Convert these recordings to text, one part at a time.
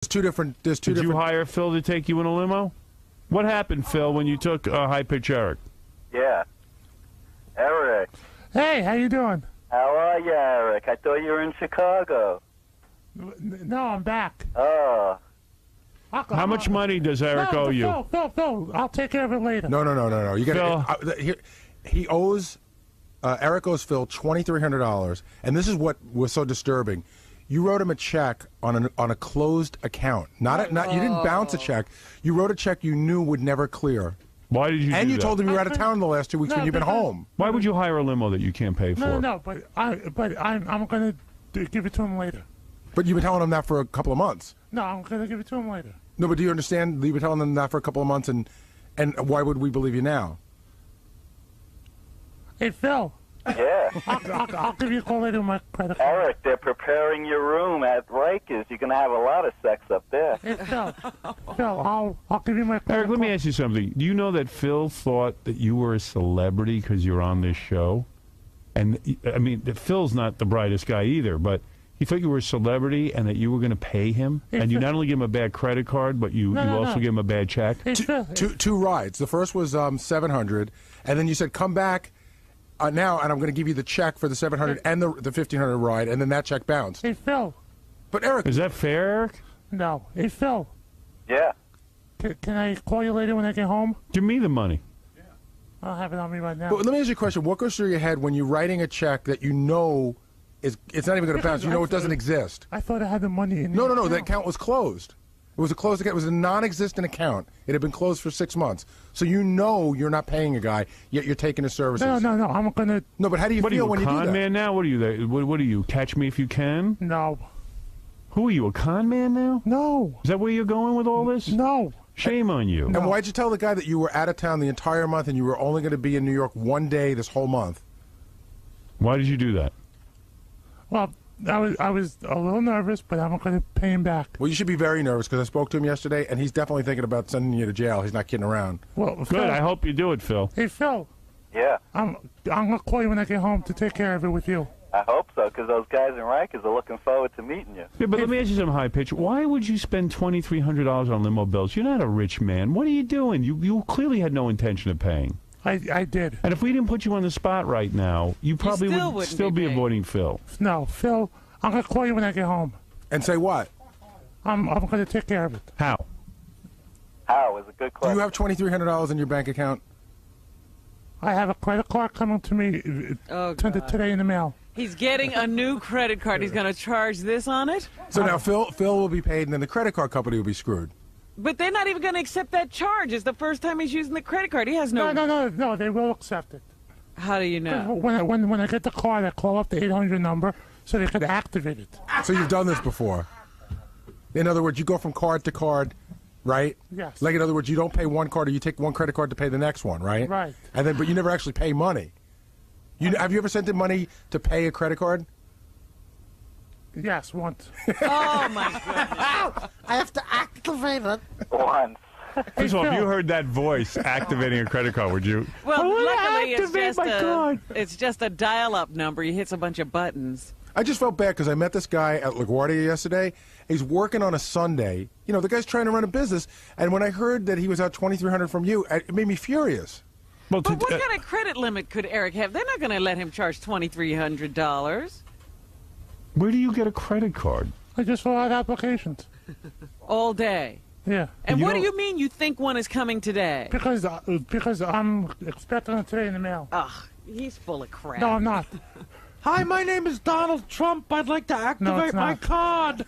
There's two different. Did you hire Phil to take you in a limo? What happened, Phil, when you took High Pitch Eric? Yeah. Eric. Hey, how you doing? How are you, Eric? I thought you were in Chicago. No, I'm back. Oh. How much money does Eric owe you? Phil, I'll take care of it later. No. You got he owes Eric owes Phil $2,300, and this is what was so disturbing. You wrote him a check on a closed account. You didn't bounce a check. You wrote a check you knew would never clear. Why did you? And do you that? told him you were out of town the last 2 weeks when you've been home. Why would you hire a limo that you can't pay for? No, but I'm gonna give it to him later. But you've been telling him that for a couple of months. No, I'm gonna give it to him later. No, but do you understand? You've been telling them that for a couple of months, and why would we believe you now? Hey, Phil. Yeah. I'll give you a call later with my credit card. Eric, they're preparing your room at Rikers. You're going to have a lot of sex up there. Hey, Phil, I'll give you my credit Eric, let card. me ask you something. Do you know that Phil thought that you were a celebrity because you're on this show? And, I mean, Phil's not the brightest guy either, but he thought you were a celebrity and that you were going to pay him? Hey, and you Phil. not only give him a bad credit card, but you also give him a bad check? Hey, Phil. Two rides. The first was $700, and then you said, come back now, and I'm going to give you the check for the $700 and the $1,500 ride, and then that check bounced. Hey, Phil. But, Eric... Is that fair, Eric? No. Hey, Phil. Yeah. Can I call you later when I get home? Give me the money. I don't have it on me right now. But let me ask you a question. What goes through your head when you're writing a check that you know it's not even going to bounce? You know it doesn't exist. I thought I had the money in No. That account was closed. It was a closed account. It was a non-existent account. It had been closed for 6 months. So you know you're not paying a guy, yet you're taking his services. No. I'm going to... No, but how do you feel when you do that? What are you, a con man now? What are you? What are you? Catch me if you can? No. Who are you, a con man now? No. Is that where you're going with all this? No. Shame on you. And why'd you tell the guy that you were out of town the entire month and you were only going to be in New York one day this whole month? Why did you do that? Well, I was a little nervous, but I'm going to pay him back. Well, you should be very nervous because I spoke to him yesterday, and he's definitely thinking about sending you to jail. He's not kidding around. Well, Good. Phil, I hope you do it, Phil. Hey, Phil. Yeah. I'm going to call you when I get home to take care of it with you. I hope so, because those guys in Rikers are looking forward to meeting you. Yeah, but let me ask you something, High Pitch. Why would you spend $2,300 on limo bills? You're not a rich man. What are you doing? You clearly had no intention of paying. I did. And if we didn't put you on the spot right now, you probably would still be avoiding Phil. No, Phil, I'm going to call you when I get home. And say what? I'm going to take care of it. How? How is a good Do question. you have $2,300 in your bank account? I have a credit card coming to me today in the mail. He's getting a new credit card. He's going to charge this on it? So now Phil will be paid, and then the credit card company will be screwed. But they're not even going to accept that charge. It's the first time he's using the credit card. He has no... No, they will accept it. How do you know? When I get the card, I call up the 800 number so they could activate it. So you've done this before. In other words, you go from card to card, right? Yes. Like, in other words, you don't pay one card, or you take one credit card to pay the next one, right? Right. And then, but you never actually pay money. Have you ever sent in money to pay a credit card? Yes, once. Oh, my goodness. I have to activate it. Once. First of all, if you heard that voice activating a credit card, would you? Well, luckily, card. it's just a dial-up number. He hits a bunch of buttons. I just felt bad because I met this guy at LaGuardia yesterday. He's working on a Sunday. You know, the guy's trying to run a business. And when I heard that he was out $2,300 from you, it made me furious. Well, But what kind of credit limit could Eric have? They're not going to let him charge $2,300 where do you get a credit card? I just fill out applications. all day. Yeah. And what do you mean you think one is coming today? Because I'm expecting it today in the mail. Ugh, he's full of crap. No, I'm not. Hi, my name is Donald Trump. I'd like to activate my card.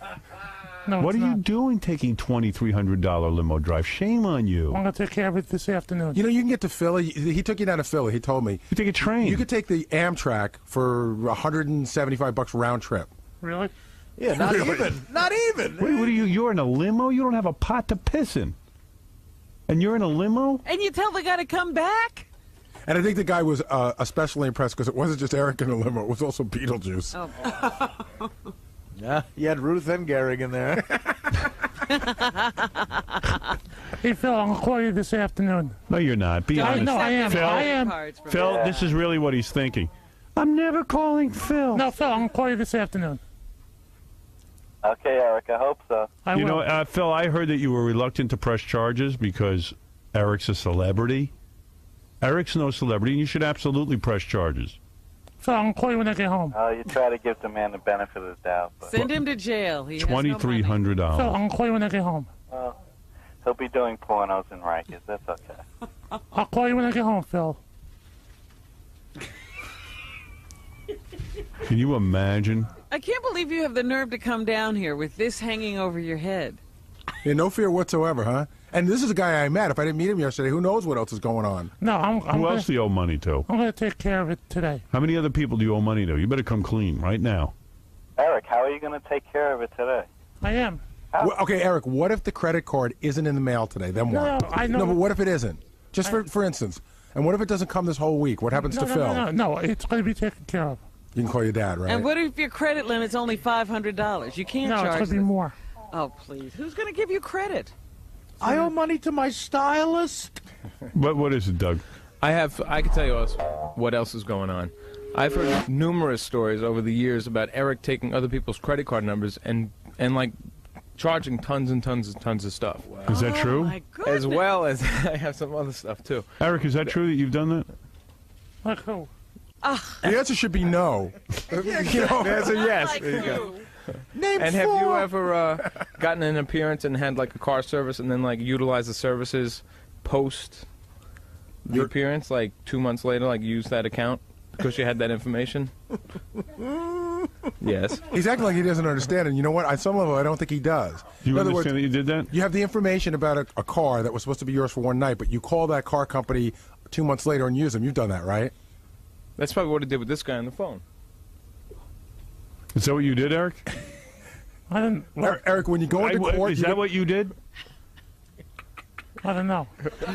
No, what are it's you not. doing taking $2,300 limo drive? Shame on you. I'm going to take care of it this afternoon. You know, you can get to Philly. He took you down to Philly. He told me. You take a train. You could take the Amtrak for $175 round trip. Really? Yeah, not even. Not even. What are you? You're in a limo? You don't have a pot to piss in. And you're in a limo? And you tell the guy to come back? And I think the guy was especially impressed because it wasn't just Eric in a limo. It was also Beetlejuice. Oh. Yeah, you had Ruth and Gehrig in there. Hey, Phil, I'm going to call you this afternoon. No, you're not. Be honest. No, I am. Phil, I am. Phil, this is really what he's thinking. I'm never calling Phil. No, Phil, I'm going to call you this afternoon. Okay, Eric, I hope so. You know, Phil, I heard that you were reluctant to press charges because Eric's a celebrity. Eric's no celebrity, and you should absolutely press charges. So I'll call you when I get home. You try to give the man the benefit of the doubt. But... Send him to jail. He $2,300. So I'll call you when I get home. Well, he'll be doing pornos in Rikers. That's okay. I'll call you when I get home, Phil. Can you imagine? I can't believe you have the nerve to come down here with this hanging over your head. Yeah, no fear whatsoever, huh? And this is a guy I met. If I didn't meet him yesterday, who knows what else is going on? No, Who else do you owe money to? I'm going to take care of it today. How many other people do you owe money to? You better come clean right now. Eric, how are you going to take care of it today? I am. Well, okay, Eric, what if the credit card isn't in the mail today? Then what? No, I know. No, but what if it isn't? Just for instance. And what if it doesn't come this whole week? What happens to Phil? No, it's going to be taken care of. You can call your dad, right? And what if your credit limit's only $500? You can't charge No, it's going to be more. Oh, please. Who's going to give you credit? I owe money to my stylist. What is it, Doug? I can tell you what else is going on. I've heard numerous stories over the years about Eric taking other people's credit card numbers and like charging tons and tons and tons of stuff. Is that true? My goodness. As well as I have some other stuff too. Eric, is that true that you've done that? Like who? The answer should be no. You know, the answer yes. Like There you go. who? Name And 4. have you ever gotten an appearance and had like a car service and then like utilized the services post the appearance, like 2 months later, like use that account because you had that information? Yes. He's acting like he doesn't understand, and you know what? On some level, I don't think he does. Do you In other understand words, that you did that? you have the information about a car that was supposed to be yours for one night, but you call that car company 2 months later and use them. You've done that, right? That's probably what I did with this guy on the phone. Is that what you did, Eric? I didn't. Eric, when you go into court, Is that what you did? I don't know.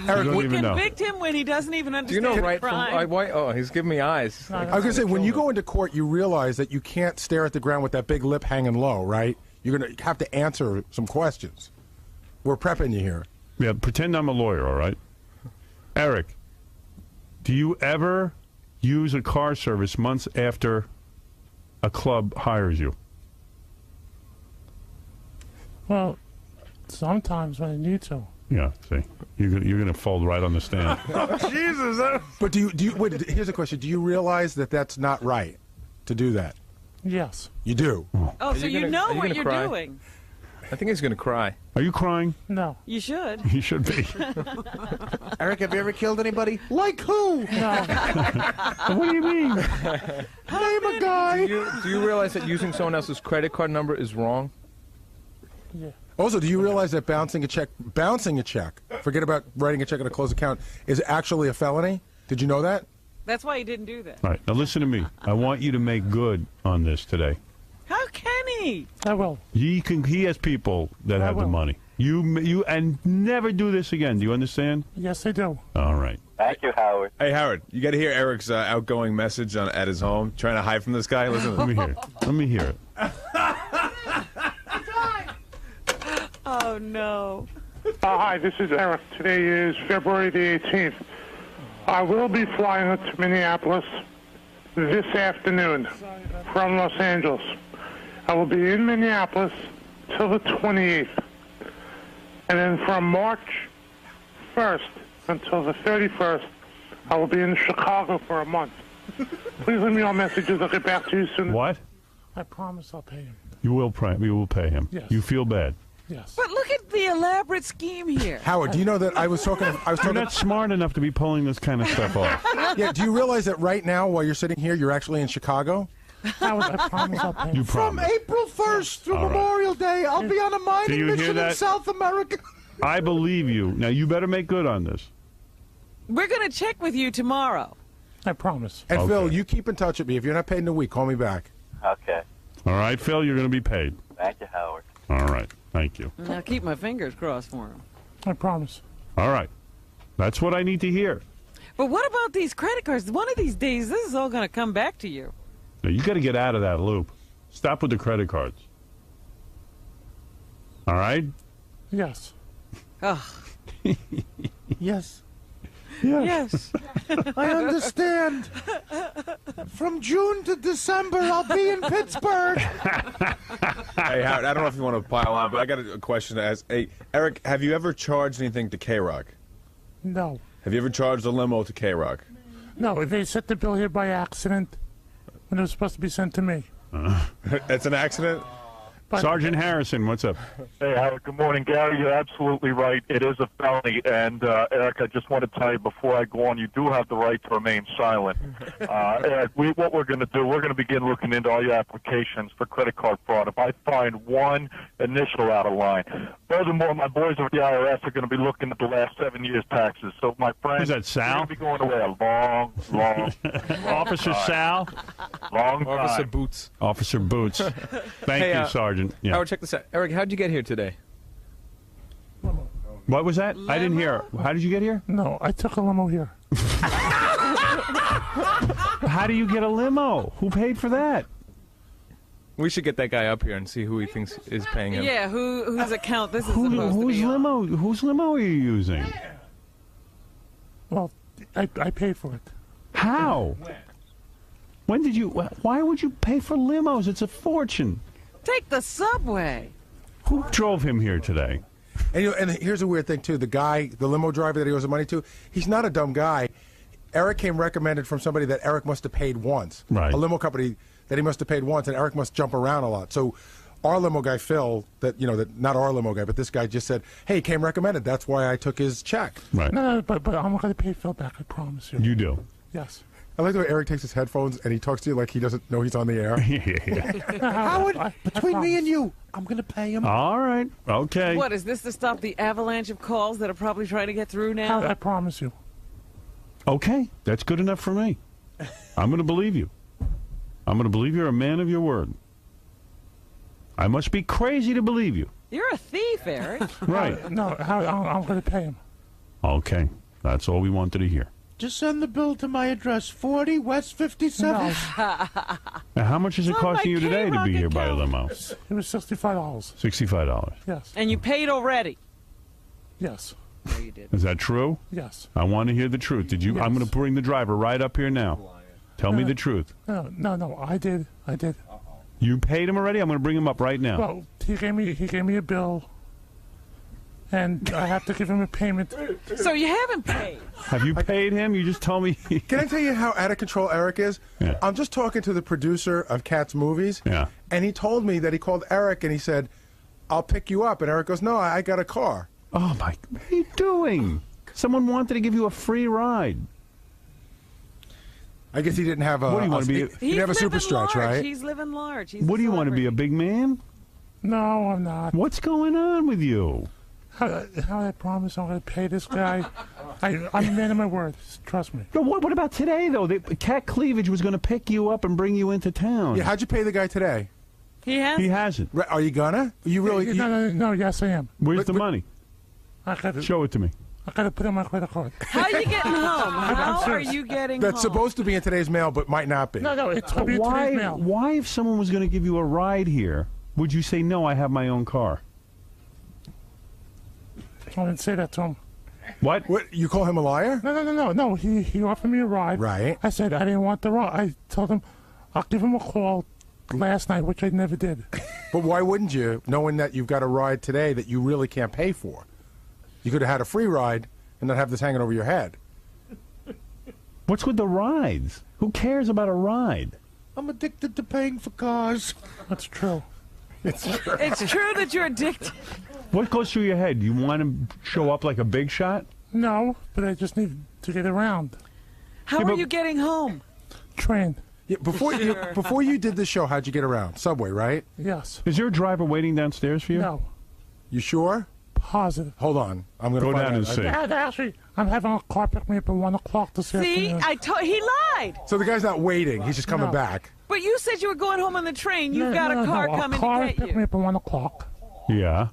Eric, You don't even know. Convict him when he doesn't even Do you understand know the right from crime. why? Oh, he's giving me eyes. I was going to say, when you go into court, you realize that you can't stare at the ground with that big lip hanging low, right? You're going to have to answer some questions. We're prepping you here. Yeah, pretend I'm a lawyer, all right? Eric, do you ever use a car service months after a club hires you? Well, sometimes when I need to. Yeah, see, you're gonna fold right on the stand. Jesus. But do you wait, here's a question. Do you realize that that's not right to do that? Yes. You do. Oh, so you know what you're cry? doing. I think he's gonna cry. Are you crying? No. You should. You should be. Eric, have you ever killed anybody? Like who? No. What do you mean? Name a guy. Do you realize that using someone else's credit card number is wrong? Yeah. Also, do you realize that bouncing a check, forget about writing a check on a closed account, is actually a felony? Did you know that? That's why he didn't do that. All right, now listen to me. I want you to make good on this today. How can he? I will. He has people that have the will. money. You and never do this again. Do you understand? Yes, I do. All right. Thank you, Howard. Hey, Howard, you got to hear Eric's outgoing message at his home, trying to hide from this guy. Listen to Let me hear it. Let me hear it. Oh, no. Hi, this is Eric. Today is February the 18th. I will be flying up to Minneapolis this afternoon from Los Angeles. I will be in Minneapolis till the 28th. And then from March 1st until the 31st, I will be in Chicago for a month. Please leave me all messages. I'll get back to you soon. What? I promise I'll pay him. You will pay him. Yes. You feel bad. Yes. But look at the elaborate scheme here. Howard, do you know that I was talking? You're not smart enough to be pulling this kind of stuff off. Yeah. Do you realize that right now, while you're sitting here, you're actually in Chicago? I promise I'll pay him. You From promise. April 1st through All right. Memorial Day, I'll be on a Do mining you hear mission in that? South America. I believe you. Now, you better make good on this. We're going to check with you tomorrow. I promise. And Okay. Phil, you keep in touch with me. If you're not paid in a week, call me back. Okay. All right, Phil, you're going to be paid. Thank you, Howard. All right. Thank you. Now keep my fingers crossed for him. I promise. All right. That's what I need to hear. But what about these credit cards? One of these days, this is all going to come back to you. Now, you got to get out of that loop. Stop with the credit cards. All right? Yes. Oh, Yes. Yes. I understand. From June to December, I'll be in Pittsburgh. Hey, Howard, I don't know if you want to pile on, but I got a question to ask. Hey, Eric, have you ever charged anything to K-Rock? No. Have you ever charged a limo to K-Rock? No, they sent the bill here by accident when it was supposed to be sent to me. That's an accident? But Sergeant Harrison, what's up? Hey, Howard. Good morning, Gary. You're absolutely right. It is a felony. And, Eric, I just want to tell you before I go on, you do have the right to remain silent. Eric, what we're going to do, we're going to begin looking into all your applications for credit card fraud. If I find one initial out of line. Furthermore, my boys at the IRS are going to be looking at the last 7 years' taxes. So, my friend, Who's that, Sal? You're going to be going away a long Officer time. Sal? Long time. Officer Boots. Officer Boots. Thank Hey, you, Sergeant. Yeah. Howard, check this out. Eric, how'd you get here today? What was that? I didn't hear. How did you get here? no, I took a limo here. How do you get a limo? Who paid for that? We should get that guy up here and see who he thinks is paying him. Yeah, whose account this is supposed to Whose be on. Whose limo are you using? Well, I paid for it. How? When did you? Why would you pay for limos? It's a fortune. Take the subway. Who drove him here today? And, and here's a weird thing, too. The limo driver that he owes the money to, he's not a dumb guy. Eric came recommended from somebody that Eric must have paid once. Right. A limo company that he must have paid once, and Eric must jump around a lot. So our limo guy, Phil, that not our limo guy, but this guy just said, hey, he came recommended. That's why I took his check. Right. No, but I'm going to pay Phil back, I promise you. You do. Yes. I like the way Eric takes his headphones and he talks to you like he doesn't know he's on the air. Howard, between me and you, I'm going to pay him. All right. Okay. What, is this to stop the avalanche of calls that are probably trying to get through now? I promise you. Okay. That's good enough for me. I'm going to believe you. I'm going to believe you're a man of your word. I must be crazy to believe you. You're a thief, Eric. Right. No, I'm going to pay him. Okay. That's all we wanted to hear. Just send the bill to my address, 40 West 57th. Now, how much is it It's on costing my you today to be K-Rock here by a account. limo? It was $65. $65. Yes. And you paid already. Yes. No, you didn't. Is that true? Yes. I want to hear the truth. Did you? Yes. I'm going to bring the driver right up here now. Tell me the truth. No, I did. You paid him already? I'm going to bring him up right now. Well, he gave me a bill, and I have to give him a payment. So you haven't paid. Have you paid him? You just told me. Can I tell you how out of control Eric is? Yeah. I'm just talking to the producer of Cat's Movies, Yeah. and he told me that he called Eric and he said, I'll pick you up. And Eric goes, no, I got a car. Oh, my. What are you doing? Someone wanted to give you a free ride. I guess he didn't have a. What do you want to be? He didn't have a super living stretch, large. right? He's living large. He's What do you want to be? A big man? No, I'm not. What's going on with you? How I promise I'm going to pay this guy. I'm a man of my word. Trust me. No, what about today, though? Cat Cleavage was going to pick you up and bring you into town. Yeah, how'd you pay the guy today? He has. He hasn't. Right, are you gonna? You really? No, yes, I am. Where's the money? I got to Show it to me. put in my credit card. How are you getting home? How are serious. you getting That's home? supposed to be in today's mail, but might not be. No, it's going to be in Why? today's mail. Why, if someone was going to give you a ride here, would you say no? I have my own car. I didn't say that to him. What? What? You call him a liar? No. He offered me a ride. Right. I said I didn't want the ride. I told him I'll give him a call last night, which I never did. But why wouldn't you, knowing that you've got a ride today that you really can't pay for? You could have had a free ride and not have this hanging over your head. What's with the rides? Who cares about a ride? I'm addicted to paying for cars. That's true. It's true that you're addicted. What goes through your head? You want to show up like a big shot? No, but I just need to get around. How are you getting home? Train. Yeah, before you did this show, how'd you get around? Subway, right? Yes. Is there a driver waiting downstairs for you? No. You sure? Positive. Hold on. I'm going to Go find down out. and see. Actually, I'm having a car pick me up at 1 o'clock this See, afternoon. he lied. So the guy's not waiting. He's just coming No. back. But you said you were going home on the train. You've got a car coming A car to picked get me you. up at 1 o'clock. Yeah.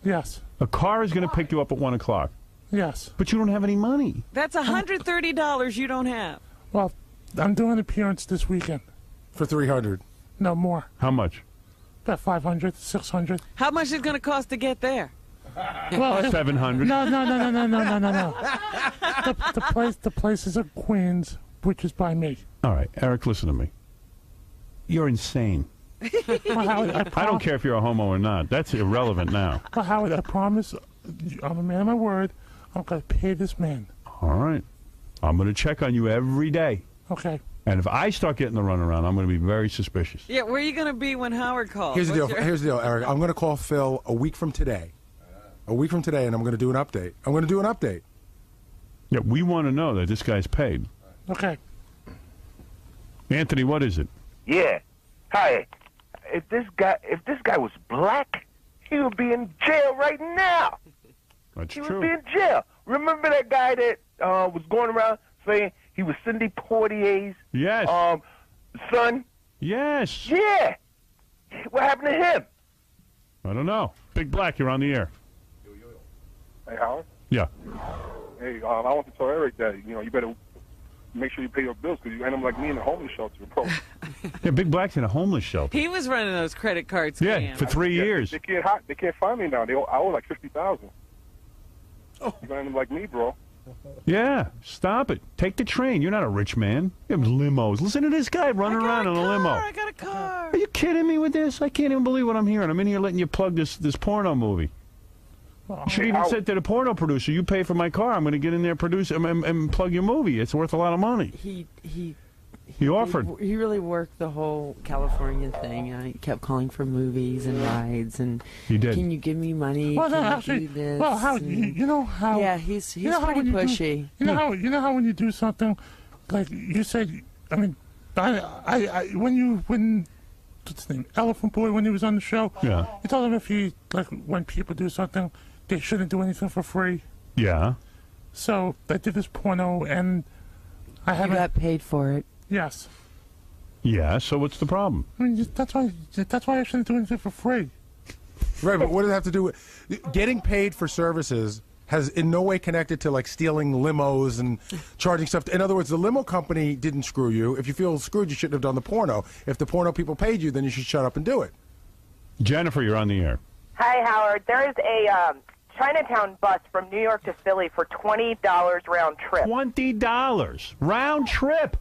Yes. A car is going to pick you up at 1 o'clock. Yes. But you don't have any money. That's $130 you don't have. Well, I'm doing an appearance this weekend. For $300. No more. How much? About $500, $600. How much is it going to cost to get there? Well, 700. No. The place is in Queens, which is by me. All right, Eric, listen to me. You're insane. Well, Howard, I don't care if you're a homo or not. That's irrelevant now. Well, Howard, I promise, I'm a man of my word. I'm going to pay this man. All right. I'm going to check on you every day. Okay. And if I start getting the runaround, I'm going to be very suspicious. Yeah, where are you going to be when Howard calls? Here's the deal, Eric. I'm going to call Phil a week from today. A week from today, and I'm going to do an update. Yeah, we want to know that this guy's paid. Okay. Anthony, what is it? Yeah. Hi. If this guy was black, he would be in jail right now. That's he true. would be in jail. Remember that guy that was going around saying he was Cindy Portier's son? Yes. Yeah. What happened to him? I don't know. Big Black, you're on the air. Hey, Howard. Yeah. Hey, I want to tell Eric that, you better make sure you pay your bills because you end up like me in the homeless shelter, bro. Yeah, Big Black's in a homeless shelter. He was running those credit cards. Yeah, for 3 years. They can't find me now. I owe like $50,000. Oh. You're going to end up like me, bro. Yeah, stop it. Take the train. You're not a rich man. You have limos. Listen to this guy running around in a limo. I got a car. Are you kidding me with this? I can't even believe what I'm hearing. I'm in here letting you plug this porno movie. You should even said to the porno producer, you pay for my car. I'm going to get in there, produce and plug your movie. It's worth a lot of money. He offered. He really worked the whole California thing. He kept calling for movies and rides, and he did. Can you give me money? Well, Can you actually, do this? well, how And- you know how? Yeah, he's you know how pretty when you pushy. Do, you know how when you do something, like you said. I mean, when what's his name, Elephant Boy, when he was on the show. Yeah. You told him if he when people do something, they shouldn't do anything for free. Yeah. So I did this porno, and I haven't got paid for it. Yes. Yeah, so what's the problem? I mean, that's why I shouldn't do anything for free. Right, but what does it have to do with getting paid for services? Has in no way connected to like stealing limos and charging stuff. In other words, the limo company didn't screw you. If you feel screwed, you shouldn't have done the porno. If the porno people paid you, then you should shut up and do it. Jennifer, you're on the air. Hi, Howard. There is a Chinatown bus from New York to Philly for $20 round trip. $20 round trip.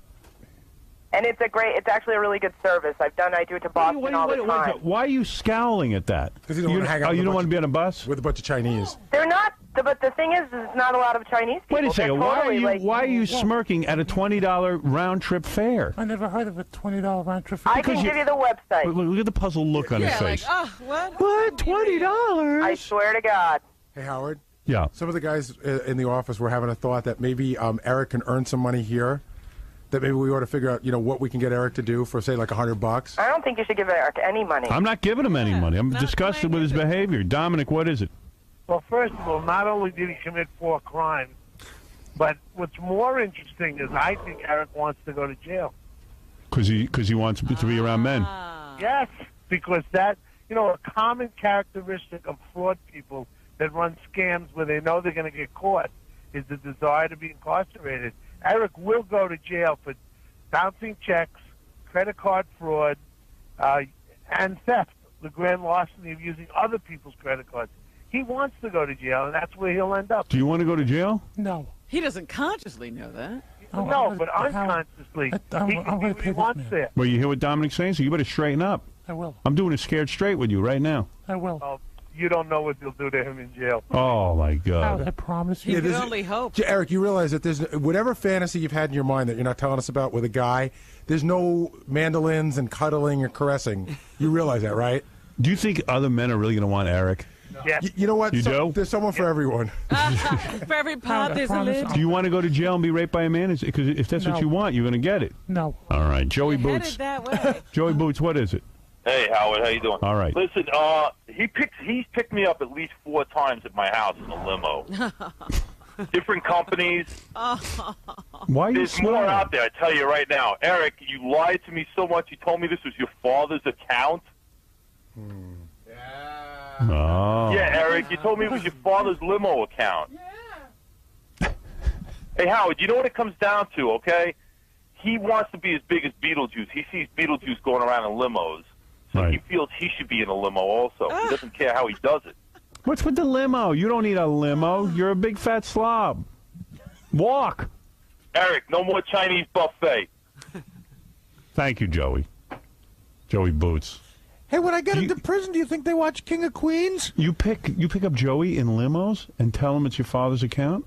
And it's actually a really good service. I do it to Boston all the time. Why are you scowling at that? Because you don't want to hang out. You don't want to be on a bus with a bunch of Chinese. They're not. But the thing is, there's not a lot of Chinese people. Wait a second. Why are you smirking at a $20 round trip fare? I never heard of a $20 round trip. I can give you the website. Look at the puzzled look on his face. What? What? $20? I swear to God. Hey, Howard. Yeah. Some of the guys in the office were having a thought that maybe Eric can earn some money here. That maybe we ought to figure out, what we can get Eric to do for, say, like $100. I don't think you should give Eric any money. I'm not giving him any money. I'm disgusted with his behavior. Dominic, what is it? Well, first of all, not only did he commit 4 crimes, but what's more interesting is I think Eric wants to go to jail. Because he wants to be around men. Yes, because that, a common characteristic of fraud people that run scams where they know they're going to get caught is the desire to be incarcerated. Eric will go to jail for bouncing checks, credit card fraud, and theft, the grand larceny of using other people's credit cards. He wants to go to jail, and that's where he'll end up. Do you want to go to jail? No. He doesn't consciously know that. No, but unconsciously, he wants it. Well, you hear what Dominic's saying? So you better straighten up. I will. I'm doing a scared straight with you right now. I will. Oh, you don't know what they'll do to him in jail. Oh, my God. I promise you. You can only hope. Eric, you realize that there's whatever fantasy you've had in your mind that you're not telling us about with a guy, there's no mandolins and cuddling or caressing. You realize that, right? Do you think other men are really going to want Eric? Yeah. You know what? You do? There's someone for everyone. For every pot, there's a lid. Do you want to go to jail and be raped by a man? Because if that's what you want, you're going to get it. No. All right. Joey Boots. That way. Joey Boots, what is it? Hey, Howard, how you doing? All right. Listen, he's picked me up at least 4 times at my house in a limo. Different companies. Why are you There's more out there, I tell you right now. Eric, you lied to me so much. You told me this was your father's account. Oh. Yeah, Eric, you told me it was your father's limo account. Yeah. Hey, Howard, you know what it comes down to, okay? He wants to be as big as Beetlejuice. He sees Beetlejuice going around in limos. So he feels he should be in a limo also. He doesn't care how he does it. What's with the limo? You don't need a limo. You're a big fat slob. Walk. Eric, no more Chinese buffet. Thank you, Joey. Joey Boots. Hey, when I get into prison, do you think they watch King of Queens? You pick up Joey in limos and tell him it's your father's account?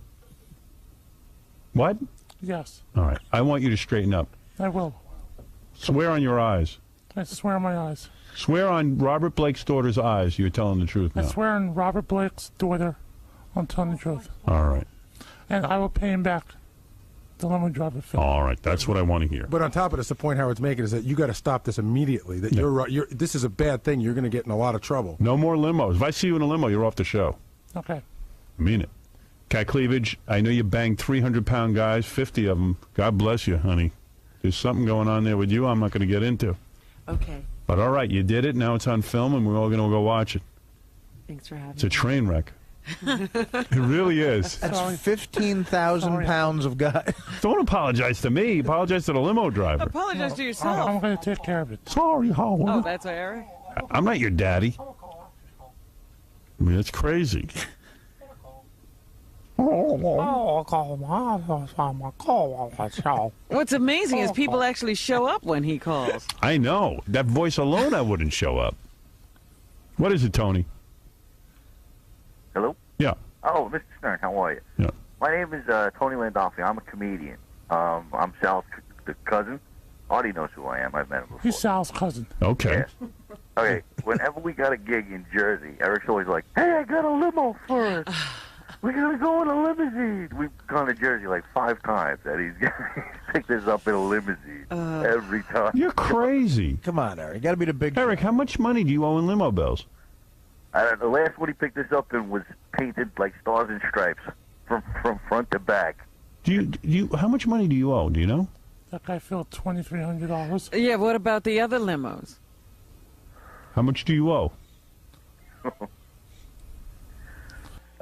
What? Yes. All right. I want you to straighten up. I will. Swear on your eyes. I swear on my eyes. Swear on Robert Blake's daughter's eyes. You're telling the truth now. I swear on Robert Blake's daughter. I'm telling the truth. All right. And I will pay him back the limo driver fee. All right. That's what I want to hear. But on top of this, the point Howard's making is that you got to stop this immediately. That you're this is a bad thing. You're going to get in a lot of trouble. No more limos. If I see you in a limo, you're off the show. Okay. I mean it. Cat Cleavage, I know you banged 300-pound guys, 50 of them. God bless you, honey. There's something going on there with you I'm not going to get into. Okay. But all right, you did it. Now it's on film, and we're all going to go watch it. Thanks for having me. It's a train wreck. It really is. That's 15,000 pounds of guy. Don't apologize to me. Apologize to the limo driver. Apologize to yourself. I'm going to take care of it. Sorry, Howard. Oh, that's Eric? I'm not your daddy. I mean, it's crazy. What's amazing is people actually show up when he calls. I know. That voice alone, I wouldn't show up. What is it, Tony? Hello? Yeah. Oh, Mr. Stern, how are you? Yeah. My name is Tony Landolfi. I'm a comedian. I'm Sal's cousin. Artie knows who I am. I've met him before. He's Sal's cousin. Okay. Yeah. Okay, whenever we got a gig in Jersey, Eric's always like, hey, I got a limo first. We're going to go in a limousine. We've gone to Jersey like 5 times, and he's picked us up in a limousine every time. You're crazy. Come on, Eric. You got to be the big. Eric, how much money do you owe in limo bills? The last one he picked us up in was painted like stars and stripes from front to back. Do you? How much money do you owe? Do you know? That guy filled $2,300. Yeah, what about the other limos? How much do you owe?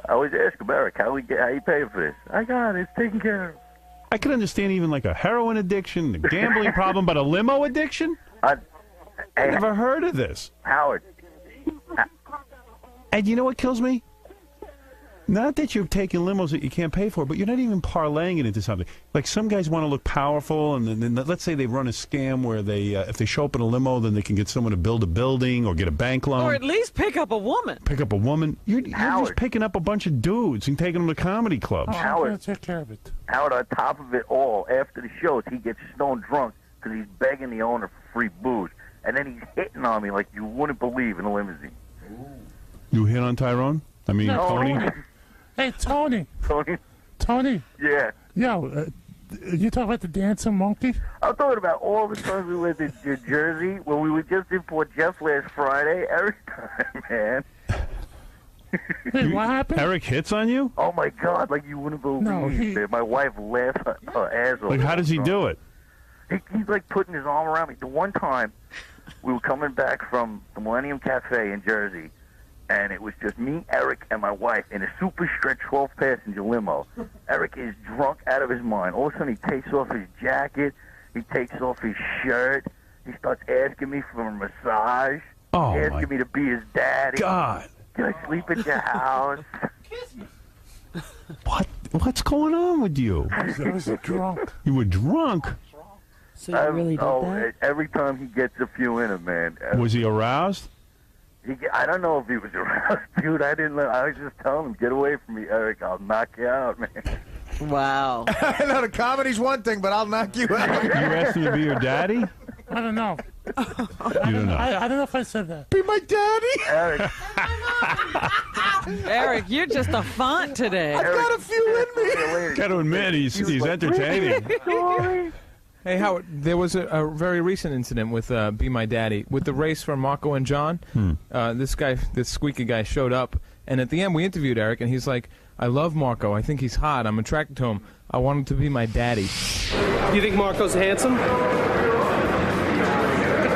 I always ask him, Eric, how you paying for this? I got it. It's taken care of. I could understand even like a heroin addiction, a gambling problem, but a limo addiction? I never heard of this. Howard. And you know what kills me? Not that you're taking limos that you can't pay for, but you're not even parlaying it into something. Like some guys want to look powerful, and then let's say they run a scam where they, if they show up in a limo, then they can get someone to build a building or get a bank loan. Or at least pick up a woman. Pick up a woman. You're just picking up a bunch of dudes and taking them to comedy clubs. I'm going to take care of it. Howard, on top of it all, after the shows, he gets stone drunk because he's begging the owner for free booze. And then he's hitting on me like you wouldn't believe in a limousine. You hit on Tyrone? I mean, No. Tony? Hey, Tony. Tony? Yeah. Yo, you talking about the dancing monkey? I'm talking about all the times we went to New Jersey when we were just in Port Jeff last Friday. Every time, man. Hey, what happened? Eric hits on you? Oh, my God, like you wouldn't believe it. My wife laughed her ass off. Like, how does he do it? He's like putting his arm around me. The one time we were coming back from the Millennium Cafe in Jersey, and it was just me, Eric, and my wife in a super stretch 12-passenger limo. Eric is drunk out of his mind. All of a sudden, he takes off his jacket. He takes off his shirt. He starts asking me for a massage. Oh, asking me to be his daddy. God. Can I sleep at your house? What's going on with you? I was drunk. You were drunk? So you really did that? Every time he gets a few in him, man. Was he aroused? I don't know if he was aroused, dude. I didn't. I was just telling him, "Get away from me, Eric. I'll knock you out, man." Wow. I know the comedy's one thing, but I'll knock you out. You asked him to be your daddy? I don't know. You don't know. I don't know if I said that. Be my daddy? Eric. Eric, you're just a font today. I've got a few in me. Got to admit, he's entertaining. Hey, Howard, there was a very recent incident with Be My Daddy, with the race from Marco and John. This squeaky guy showed up, and at the end we interviewed Eric, and he's like, I love Marco. I think he's hot. I'm attracted to him. I want him to be my daddy. You think Marco's handsome?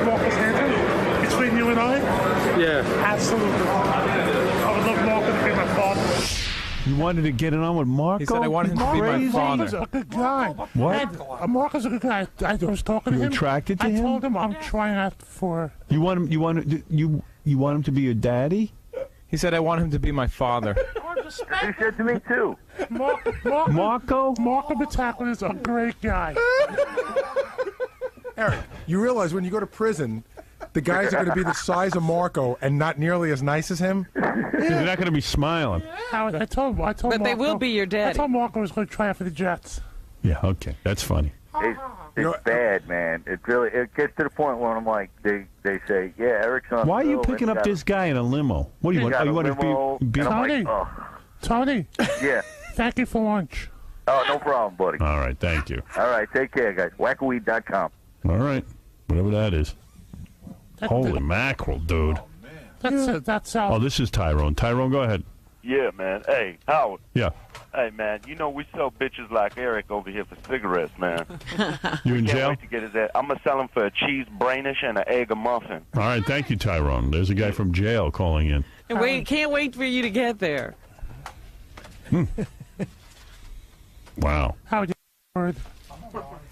Marco's handsome? Between you and I? Yeah. Absolutely. I would love Marco to be my father. You wanted to get it on with Marco? He said, I want him to be my father. Marco's a good guy. What? Marco's a good guy. I was talking to him. You attracted to him? I told him I'm trying out for... You want him to be your daddy? He said I want him to be my father. He said to me too. Marco Batakis is a great guy. Eric, you realize when you go to prison, the guys are going to be the size of Marco and not nearly as nice as him? They're not going to be smiling. Howard, I told But Marco, they will be your daddy. I told Marco was going to try out for the Jets. Yeah, okay. That's funny. It's bad, man. It gets to the point where I'm like, they say, yeah, Eric's on. Why are you the picking up this guy in a limo? What do you want? got You a want limo, to be? and I'm Tony, like, Tony. Yeah. Thank you for lunch. Oh, no problem, buddy. All right, thank you. All right, take care, guys. Wackaweed.com. All right, whatever that is. Holy mackerel, dude. That's how. Oh, this is Tyrone. Tyrone, go ahead. Yeah, man. Hey, Howard. Yeah. Hey, man. You know we sell bitches like Eric over here for cigarettes, man. You in Can't jail? wait to get his ass. I'm gonna sell him for a cheese brainish and an egg a muffin. All right, thank you, Tyrone. There's a guy from jail calling in. And can't wait for you to get there. Wow. Howard, you word.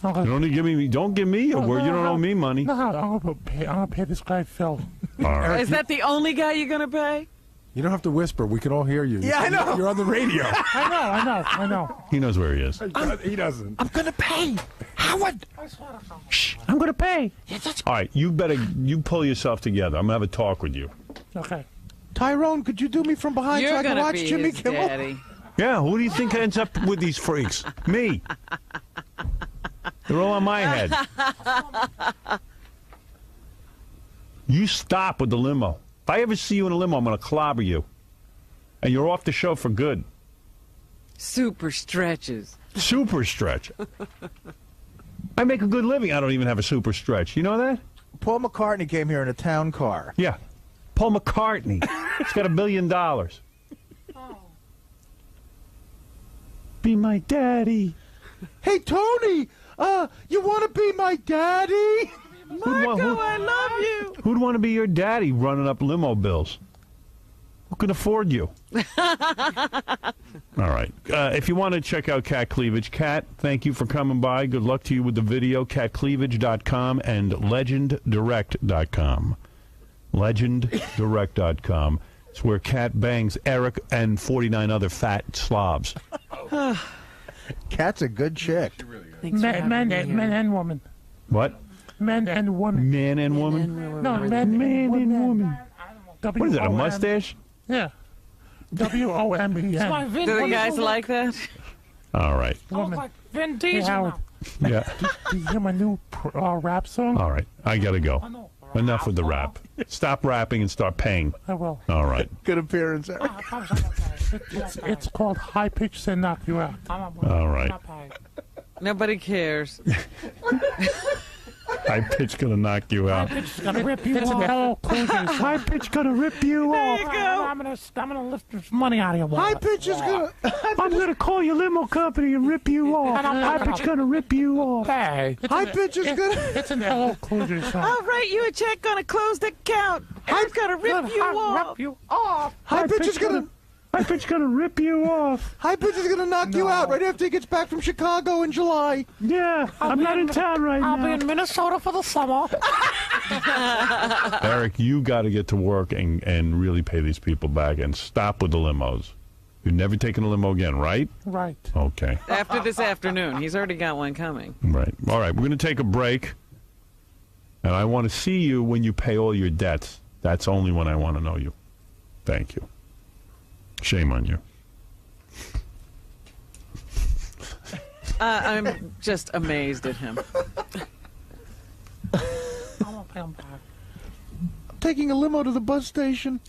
You don't give me a word. You don't owe me money. No, I'm gonna pay this guy Phil. All right. Is that the only guy you're going to pay? You don't have to whisper. We can all hear you. Yeah, I know. You're on the radio. I know. He knows where he is. He doesn't. I'm gonna pay. Howard. Shh, I'm going to pay. All right, you pull yourself together. I'm going to have a talk with you. Okay. Tyrone, could you do me from behind so I can watch Jimmy Kimmel? Daddy. Yeah, who do you think ends up with these freaks? Me. They're all on my head. You stop with the limo. If I ever see you in a limo, I'm going to clobber you. And you're off the show for good. Super stretches. Super stretch. I make a good living. I don't even have a super stretch. You know that? Paul McCartney came here in a town car. Yeah. Paul McCartney. He's got $1 million. Be my daddy. Hey, Tony, you want to be my daddy? Marco, I love you. Who'd want to be your daddy running up limo bills? Who can afford you? All right. If you want to check out Cat Cleavage, Cat, thank you for coming by. Good luck to you with the video. CatCleavage.com and LegendDirect.com. LegendDirect.com. It's where Cat bangs Eric and 49 other fat slobs. Cat's a good chick. Men and women. What? Men and women. Man and woman? No, men and woman. What is that, a W-O-M. mustache? Yeah. W-O-M-E-N. Do the guys like that? All right. Woman. Vin Hey, Diesel. Howard. Yeah. Did you hear my new rap song? All right. I got to go. Enough with the rap. Stop rapping and start paying. I will. All right. Good appearance, Eric. It's called High Pitch and Knock You Out. All right. Nobody cares. High pitch gonna knock you out. It's gonna rip you It's an off. High Pitch gonna rip you off. I'm gonna lift this money out of your wallet. High Pitch is gonna. I'm gonna call your limo company and rip you off. High Pitch gonna rip you off. Hey, High Pitch is gonna. It's an LL Cool J song. I'll write you a check on a closed account. I'm going to rip you off. Rip you off. High Pitch is gonna. High Pitch gonna rip you off. High Pitch is gonna knock you out right after he gets back from Chicago in July. Yeah, I'm not in town right I'll now. be in Minnesota for the summer. Eric, you got to get to work and really pay these people back and stop with the limos. You're never taking a limo again, right? Right. Okay. After this afternoon. He's already got one coming. Right. All right. We're going to take a break. And I want to see you when you pay all your debts. That's only when I want to know you. Thank you. Shame on you. I'm just amazed at him. I'm gonna pay him back. Taking a limo to the bus station.